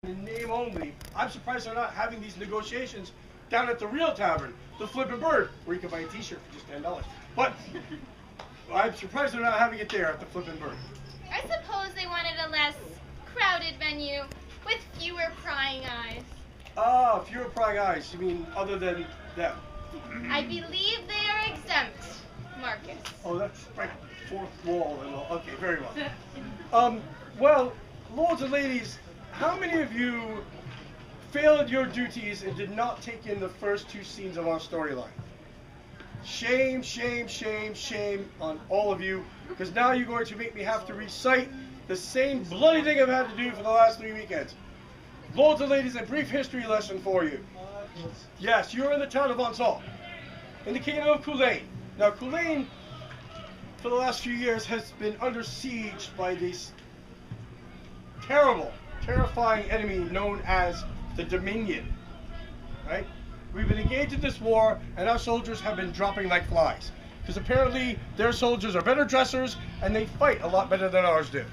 in name only. I'm surprised they're not having these negotiations down at the real tavern, the Flippin' Bird, where you can buy a t-shirt for just $10. But I'm surprised they're not having it there at the Flippin' Bird. I suppose they wanted a less crowded venue with fewer prying eyes. Ah, fewer prying eyes. You mean other than them? I believe they are exempt, Marcus. Oh, that's right. Fourth wall and all. Okay, very well. Well, lords and ladies, how many of you failed your duties and did not take in the first two scenes of our storyline? Shame, shame, shame, shame on all of you, because now you're going to make me have to recite the same bloody thing I've had to do for the last 3 weekends. Lords and ladies, a brief history lesson for you. Yes, you're in the town of Onsal, in the kingdom of Culane. Now, Culane, for the last few years, has been under siege by this terrible, terrifying enemy known as the Dominion. Right? We've been engaged in this war, and our soldiers have been dropping like flies. Because apparently their soldiers are better dressers, and they fight a lot better than ours do.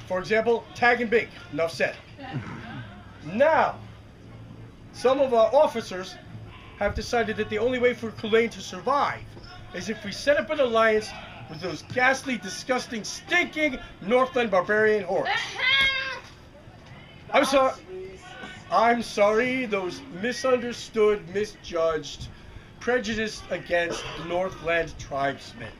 For example, tag and bink. Enough said. Now, some of our officers have decided that the only way for Culane to survive is if we set up an alliance with those ghastly, disgusting, stinking Northland barbarian hordes. I'm sorry, those misunderstood, misjudged, prejudiced against Northland tribesmen.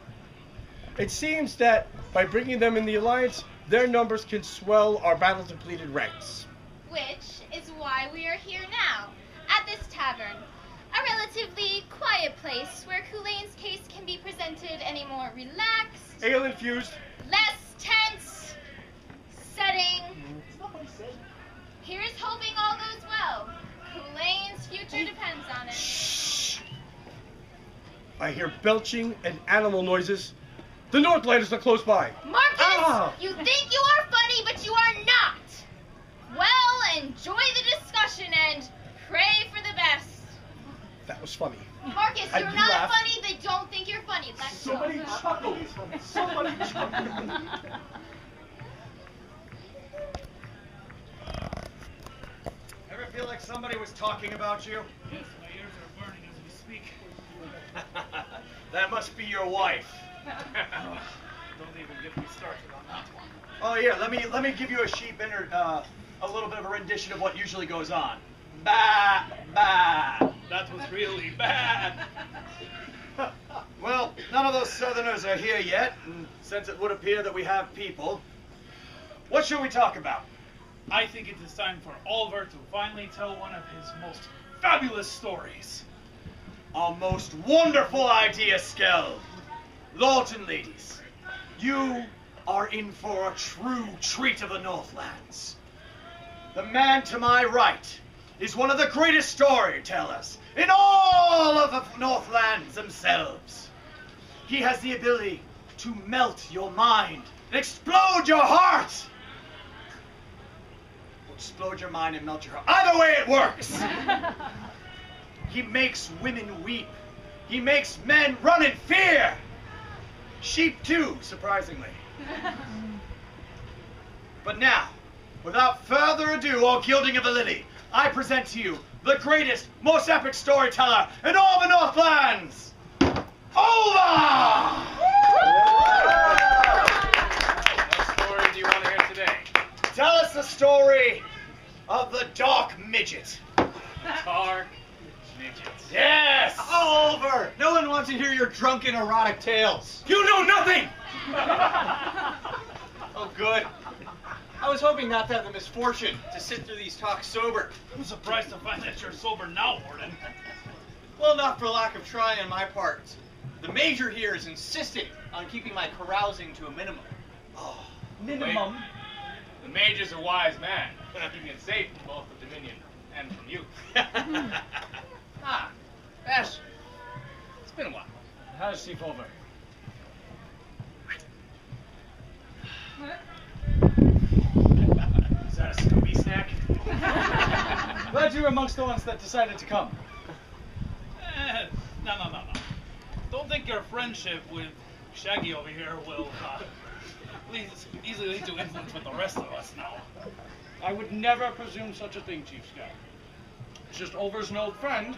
It seems that by bringing them in the alliance, their numbers can swell our battle-depleted ranks. Which is why we are here now, at this tavern. A relatively quiet place where Culane's case can be presented in a more relaxed, Ale infused. less tense setting. Here's hoping all goes well. Culane's future depends on it. Shh! I hear belching and animal noises. The Northlanders are close by. Marcus, you think you are funny, but you are not. Well, enjoy the discussion and pray for the best. That was funny. Marcus, I you're do not laugh. funny. They don't think you're funny. Let's go. Somebody chuckled. Somebody chuckled. Ever feel like somebody was talking about you? Yes, my ears are burning as we speak. That must be your wife. Don't even get me started on that one. Oh, here, let me give you a sheep a little bit of a rendition of what usually goes on. Bah, bah. That was really bad. Well, none of those Southerners are here yet, and since it would appear that we have people, what should we talk about? I think it is time for Oliver to finally tell one of his most fabulous stories. A most wonderful idea, Skell. Lords and ladies, you are in for a true treat of the Northlands. The man to my right is one of the greatest storytellers in all of the Northlands themselves. He has the ability to melt your mind and explode your heart. Or explode your mind and melt your heart. Either way it works. He makes women weep. He makes men run in fear. Sheep too, surprisingly. But now, without further ado or gilding of the lily, I present to you the greatest, most epic storyteller in all the Northlands, Olva! What story do you want to hear today? Tell us the story of the Dark Midget. Dark midgets. Yes! Oliver! No one wants to hear your drunken erotic tales. You know nothing! Oh, good. I was hoping not to have the misfortune to sit through these talks sober. I'm surprised to find that you're sober now, Warden. Well, not for lack of trying on my part. The major here is insisting on keeping my carousing to a minimum. Oh, Minimum. Wait. The mage is a wise man, keeping it safe from both the Dominion and from you. Yes. It's been a while. How's Steve over? is that a Scooby snack? Glad you were amongst the ones that decided to come. No. Don't think your friendship with Shaggy over here will easily lead to influence with the rest of us now. I would never presume such a thing, Chief Scout. It's just Ulver's an old friend,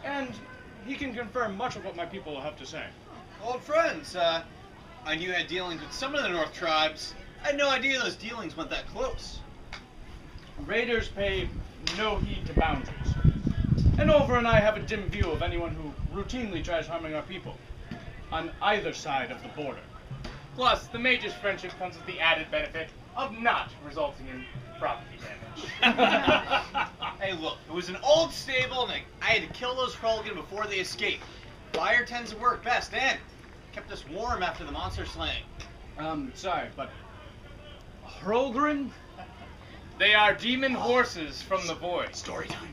and he can confirm much of what my people have to say. Old friends, I knew you had dealings with some of the North tribes. I had no idea those dealings went that close. Raiders pay no heed to boundaries. And Ulver and I have a dim view of anyone who routinely tries harming our people, on either side of the border. Plus, the mage's friendship comes with the added benefit of not resulting in property damage. Hey, look, it was an old stable, and I had to kill those Hrolgan before they escaped. Fire tends to work best, and kept us warm after the monster slaying. Sorry, but Hrolgrin? They are demon horses from the void. Story time.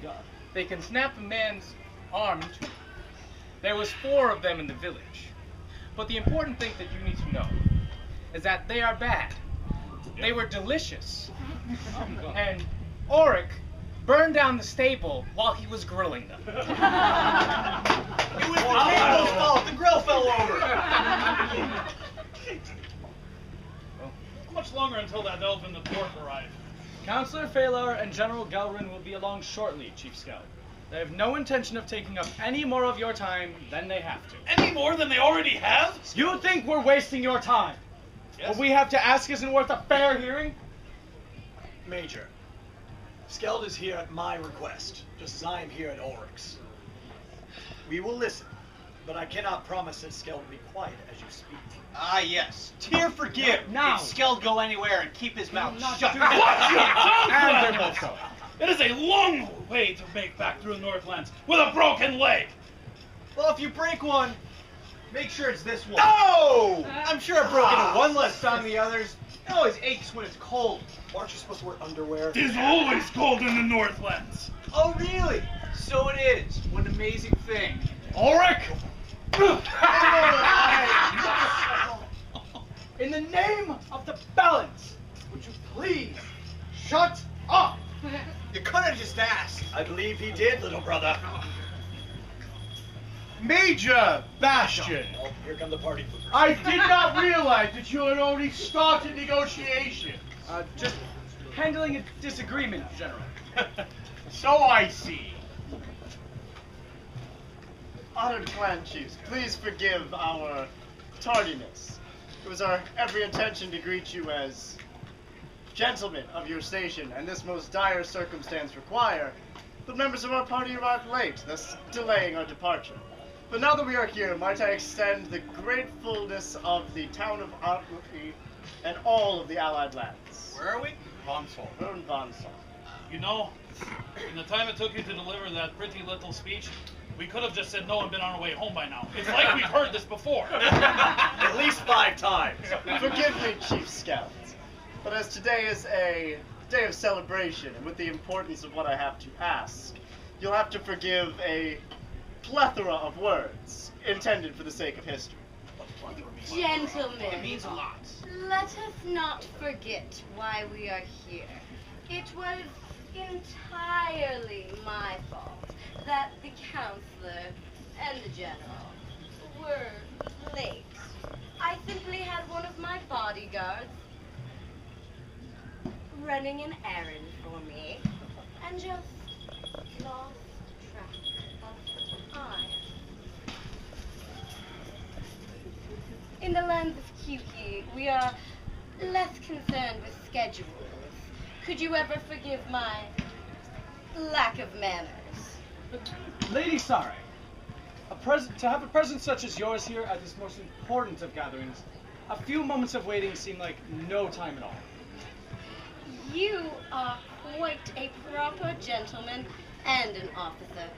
They can snap a man's arm in two. There was 4 of them in the village. But the important thing that you need to know is that they are bad. They were delicious. And Auric burned down the stable while he was grilling them. It was the table's fault. The grill fell over. How much longer until that elf and the dwarf arrive? Counselor Faire and General Galrin will be along shortly, Chief Scout. They have no intention of taking up any more of your time than they have to. Any more than they already have? You think we're wasting your time? Yes. What we have to ask isn't worth a fair hearing? Major, Skeld is here at my request, just as I am here at Ulrich's. We will listen, but I cannot promise that Skeld will be quiet as you speak. Ah, yes. Tear forgive. Now. If Skeld go anywhere and keep his mouth shut. What you And they're don't both so. It is a long way to make back through the Northlands with a broken leg. Well, if you break one, make sure it's this one. Oh! I'm sure I've broken one less than the others. It always aches when it's cold. Aren't you supposed to wear underwear? It is always cold in the Northlands. Oh, really? So it is. What an amazing thing. Ulrich! In the name of the balance, would you please shut up? You could have just asked. I believe he did, little brother. Major Bastion, Oh, here come the party poopers. I did not realize that you had already started negotiations. Just handling a disagreement, General. So I see. Honored clan chiefs, please forgive our tardiness. It was our every intention to greet you as gentlemen of your station, and this most dire circumstance require. But members of our party arrived late, thus delaying our departure. But now that we are here, might I extend the gratefulness of the town of Artwookie and all of the allied lands. Where are we? Vonsol. Vonsol. You know, in the time it took you to deliver that pretty little speech, we could have just said no and been on our way home by now. It's like we've heard this before. At least 5 times. Forgive me, Chief Scout, but as today is a day of celebration, and with the importance of what I have to ask, you'll have to forgive a plethora of words intended for the sake of history. Gentlemen, It means a lot. let us not forget why we are here. It was entirely my fault that the counselor and the general were late. I simply had one of my bodyguards running an errand for me and just lost track of time. In the lands of Kyuki, we are less concerned with schedules. Could you ever forgive my lack of manners? Lady Sare, to have a presence such as yours here at this most important of gatherings, a few moments of waiting seem like no time at all. You are quite a proper gentleman and an officer.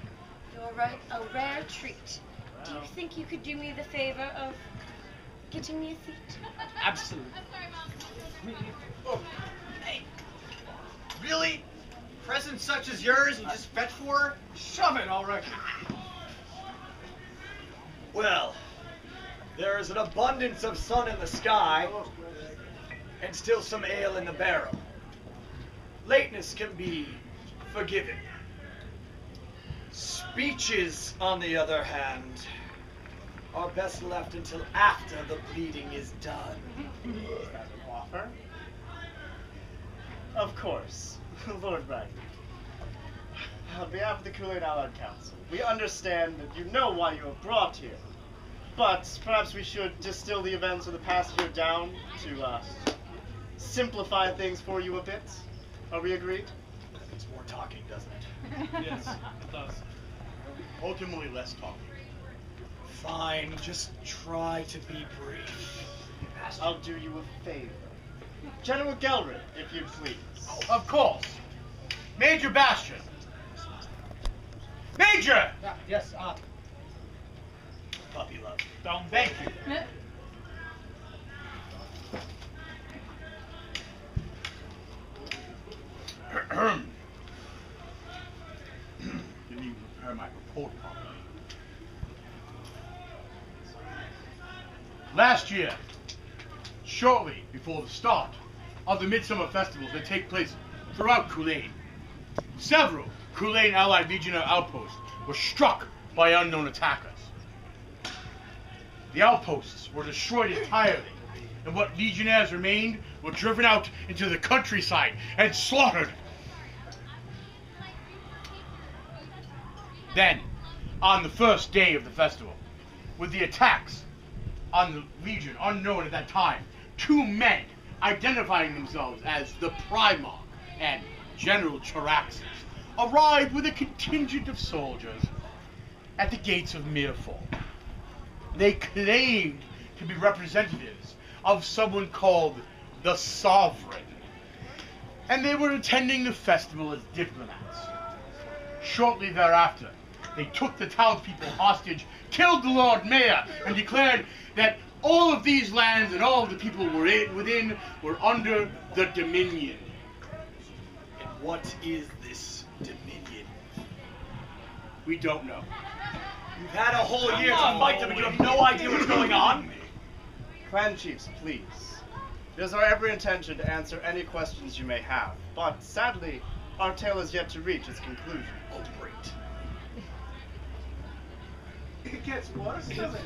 You're a rare treat. Do you think you could do me the favor of getting me a seat? Absolutely. Oh, hey. Really? Presents such as yours, you just fetch for her? Shove it, Ulrich. Well, there is an abundance of sun in the sky, and still some ale in the barrel. Lateness can be forgiven. Speeches, on the other hand, are best left until after the bleeding is done. Is that an offer? Of course, Lord Ragnar. On behalf of the Kool-Aid Allied Council, we understand that you know why you are brought here. But perhaps we should distill the events of the past year down to simplify things for you a bit. Are we agreed? It's more talking, doesn't it? Yes, it does. Ultimately, less talking. Fine, just try to be brief. I'll do you a favor. General Gelred, if you please. Of course. Major Bastion. Major! Yes, Puppy love. Down. Thank you. Didn't even prepare my report properly. Last year, shortly before the start of the Midsummer festivals that take place throughout Kool-Aid, several Kool-Aid Allied Legionnaire outposts were struck by unknown attackers. The outposts were destroyed entirely, and what Legionnaires remained were driven out into the countryside and slaughtered. Then, on the first day of the festival, with the attacks on the Legion unknown at that time, two men identifying themselves as the Primarch and General Charaxus arrived with a contingent of soldiers at the gates of Mirefall. They claimed to be representatives of someone called the Sovereign, and they were attending the festival as diplomats. Shortly thereafter, they took the townspeople hostage, killed the Lord Mayor, and declared that all of these lands and all of the people within were under the Dominion. And what is this Dominion? We don't know. You've had a whole year to Come on, fight them and you have no idea what's going on? Clan chiefs, please. It is our every intention to answer any questions you may have, but sadly, our tale is yet to reach its conclusion. Oh, great. It gets worse, doesn't it?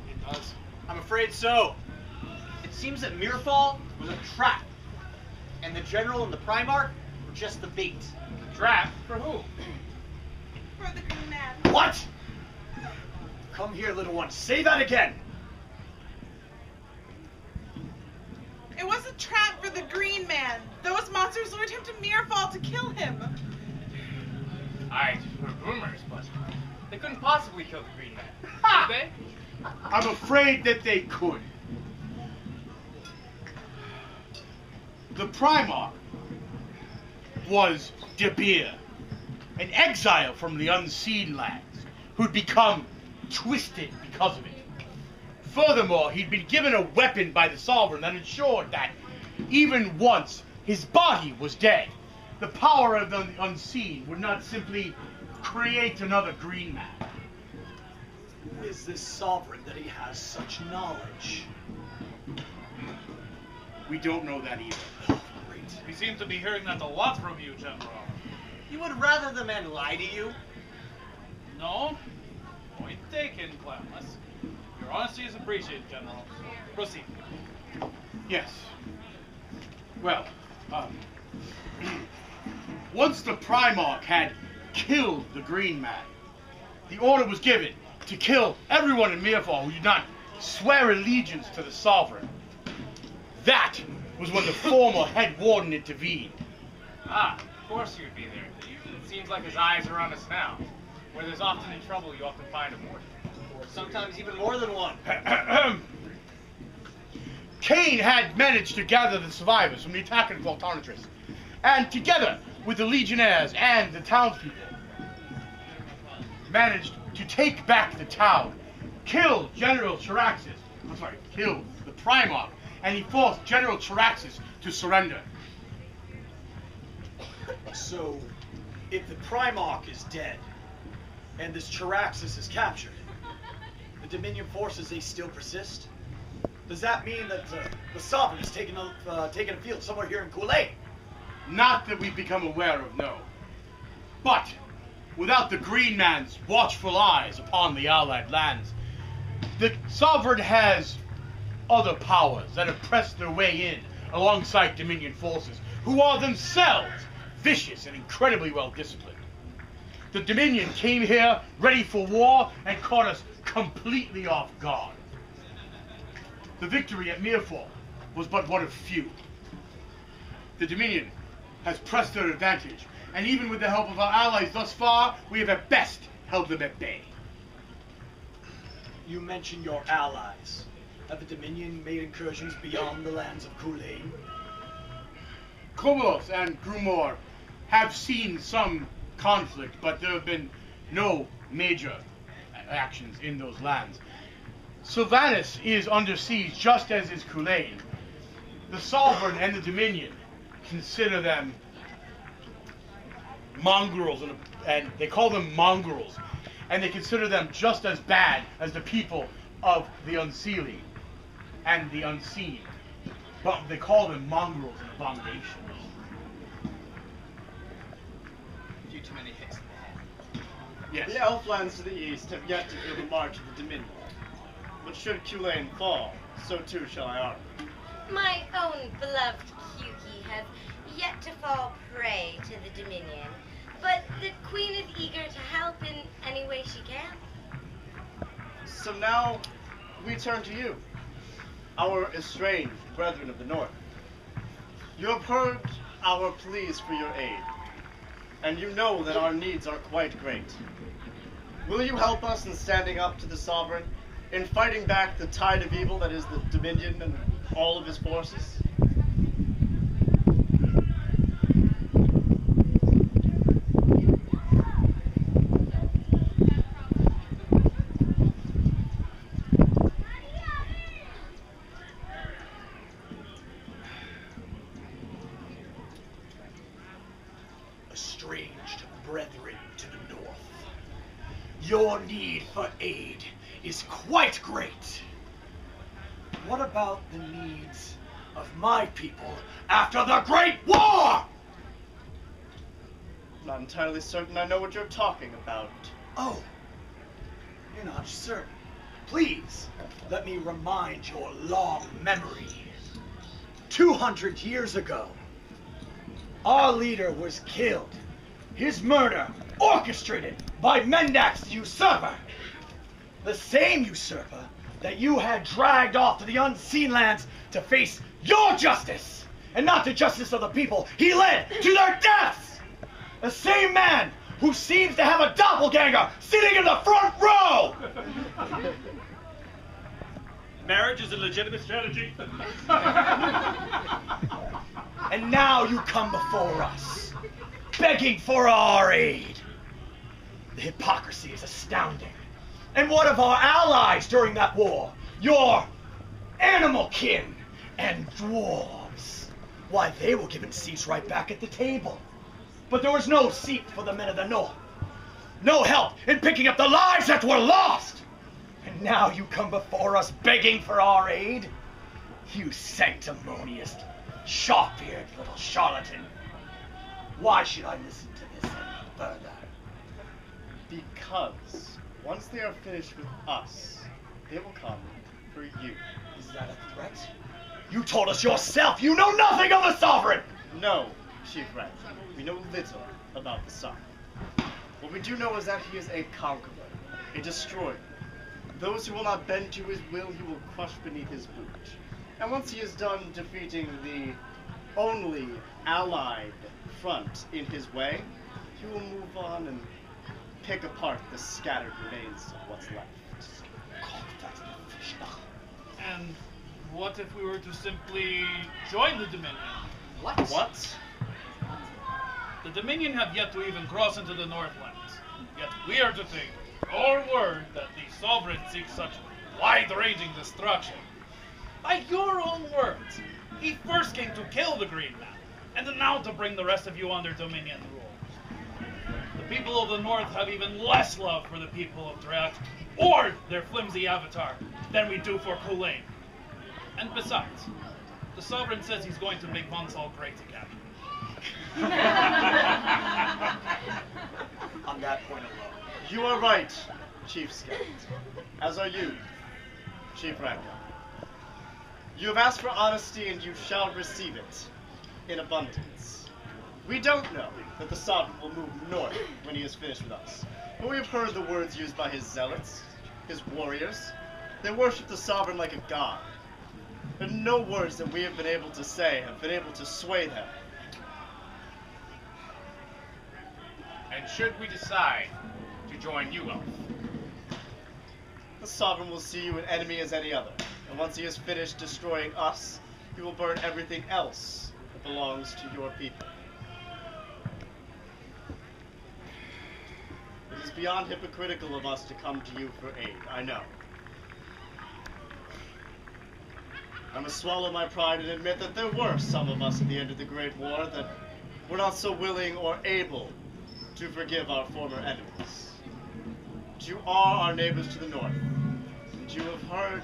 It does. I'm afraid so. It seems that Mirefall was a trap, and the General and the Primarch were just the bait. Trap? For who? For the green man. What? Come here, little one. Say that again. It was a trap for the green man. Those monsters lured him to Mirefall to kill him. I heard rumors, but they couldn't possibly kill the Green Man. Could they? I'm afraid that they could. The Primarch was De Beer, an exile from the unseen lands, who'd become twisted because of it. Furthermore, he'd been given a weapon by the Sovereign that ensured that, even once his body was dead, the power of the unseen would not simply create another Green Man. Who is this sovereign that he has such knowledge? We don't know that either. Great. We seem to be hearing that a lot from you, General. You would rather the man lie to you? No? Point taken, Clamless. Your honesty is appreciated, General. Proceed. Yes. Well, once the Primarch had killed the Green Man, the order was given to kill everyone in Mirefall who did not swear allegiance to the Sovereign. That was when the former head warden intervened. Ah, of course you'd be there. It seems like his eyes are on us now. Where there's often in trouble, you often find a warden. Or sometimes even more than one. Cain had managed to gather the survivors from the attack of Voltarnatris, and together with the Legionnaires and the townspeople, managed to take back the town, kill General Charaxus, kill the Primarch, and he forced General Charaxus to surrender. So, if the Primarch is dead, and this Charaxus is captured, the Dominion forces, they still persist? Does that mean that the Sovereign is taking a field somewhere here in Kool-Aid? Not that we've become aware of, no. But, without the Green Man's watchful eyes upon the Allied lands, the Sovereign has other powers that have pressed their way in alongside Dominion forces, who are themselves vicious and incredibly well disciplined. The Dominion came here ready for war and caught us completely off guard. The victory at Mirefall was but one of few. The Dominion has pressed their advantage, and even with the help of our allies thus far, we have at best held them at bay. You mentioned your allies. Have the Dominion made incursions beyond the lands of Kulain? Kobolos and Grumor have seen some conflict, but there have been no major actions in those lands. Sylvanas is under siege, just as is Kulain. The Sovereign and the Dominion consider them mongrels, and they call them mongrels, and they consider them just as bad as the people of the Unseelie and the Unseen. But they call them mongrels and abominations. Few too many hits in the head. Yes. The Elflands to the east have yet to feel the march of the Dominion. But should Kulain fall, so too shall I argue. My own beloved Kuki has yet to fall prey to the Dominion, but the Queen is eager to help in any way she can. So now, we turn to you, our estranged brethren of the North. You have heard our pleas for your aid, and you know that our needs are quite great. Will you help us in standing up to the Sovereign, in fighting back the tide of evil that is the Dominion and all of his forces? Estranged brethren to the north, your need for aid is quite great. What about the needs of my people after the Great War? Not entirely certain I know what you're talking about. Oh, you're not certain. Please, let me remind your long memory. 200 years ago, our leader was killed. His murder orchestrated by Mendax the usurper. The same usurper that you had dragged off to the unseen lands to face your justice, and not the justice of the people he led to their deaths. The same man who seems to have a doppelganger sitting in the front row. Marriage is a legitimate strategy. And now you come before us, begging for our aid. The hypocrisy is astounding. And what of our allies during that war? Your animal kin and dwarves. Why, they were given seats right back at the table. But there was no seat for the men of the North. No help in picking up the lives that were lost. And now you come before us begging for our aid? You sanctimonious, sharp-eared little charlatan. Why should I listen to this any further? Because once they are finished with us, they will come for you. Is that a threat? You told us yourself you know nothing of the Sovereign! No, Chief Rat. We know little about the Sovereign. What we do know is that he is a conqueror, a destroyer. Those who will not bend to his will, he will crush beneath his boot. And once he is done defeating the only allied front in his way, he will move on and pick apart the scattered remains of what's left. And what if we were to simply join the Dominion? What? The Dominion have yet to even cross into the Northlands. Yet we are to take your word that the Sovereign seeks such wide-ranging destruction. By your own words, he first came to kill the Green Man, and now to bring the rest of you under Dominion rule. The people of the North have even less love for the people of Drat, or their flimsy avatar, than we do for Kulain. And besides, the Sovereign says he's going to make Monsal great again. On that point alone. You are right, Chief Scout. As are you, Chief Ragnar. You have asked for honesty and you shall receive it. in abundance. We don't know that the sovereign will move north when he is finished with us, but we have heard the words used by his zealots, his warriors. They worship the sovereign like a god. And no words that we have been able to say have been able to sway them. And should we decide to join you, Elf, The sovereign will see you an enemy as any other, and once he has finished destroying us, he will burn everything else that belongs to your people. It is beyond hypocritical of us to come to you for aid, I know. I must swallow my pride and admit that there were some of us at the end of the Great War that were not so willing or able to forgive our former enemies. But you are our neighbors to the north, and you have heard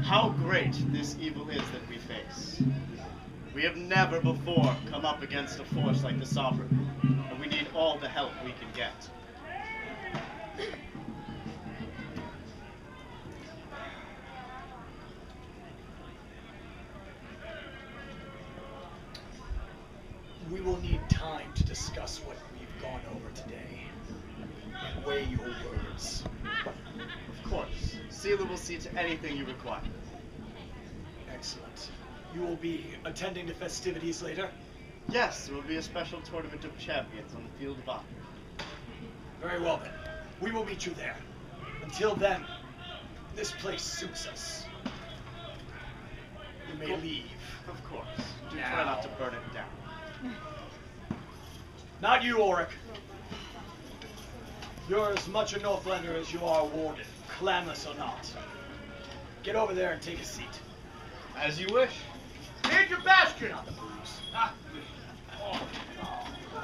how great this evil is that we face. We have never before come up against a force like the Sovereign, and we need all the help we can get. We will need time to discuss what we've gone over today and weigh your words. Of course, Seela will see to anything you require. Excellent. You will be attending the festivities later? Yes, there will be a special tournament of champions on the field of honor. Very well then. We will meet you there. Until then, this place suits us. You may leave. Of course. Do try not to burn it down. Not you, Auric. You're as much a Northlander as you are a warden, clamorous or not. Get over there and take a seat. as you wish. Major Bastion! Not the booze.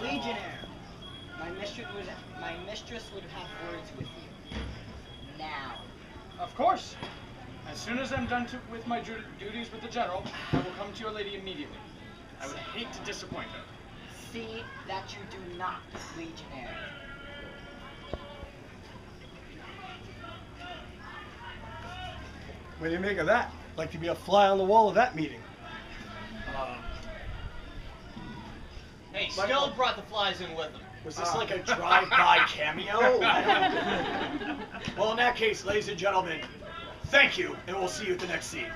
Legionnaire, my mistress would have words with you. Now. Of course. As soon as I'm done with my duties with the general, I will come to your lady immediately. I would hate to disappoint her. See that you do not, Legionnaire. What do you make of that? Like to be a fly on the wall of that meeting. Hey, Skell brought the flies in with him. Was this like a drive-by cameo? Well, in that case, ladies and gentlemen, thank you, and we'll see you at the next scene.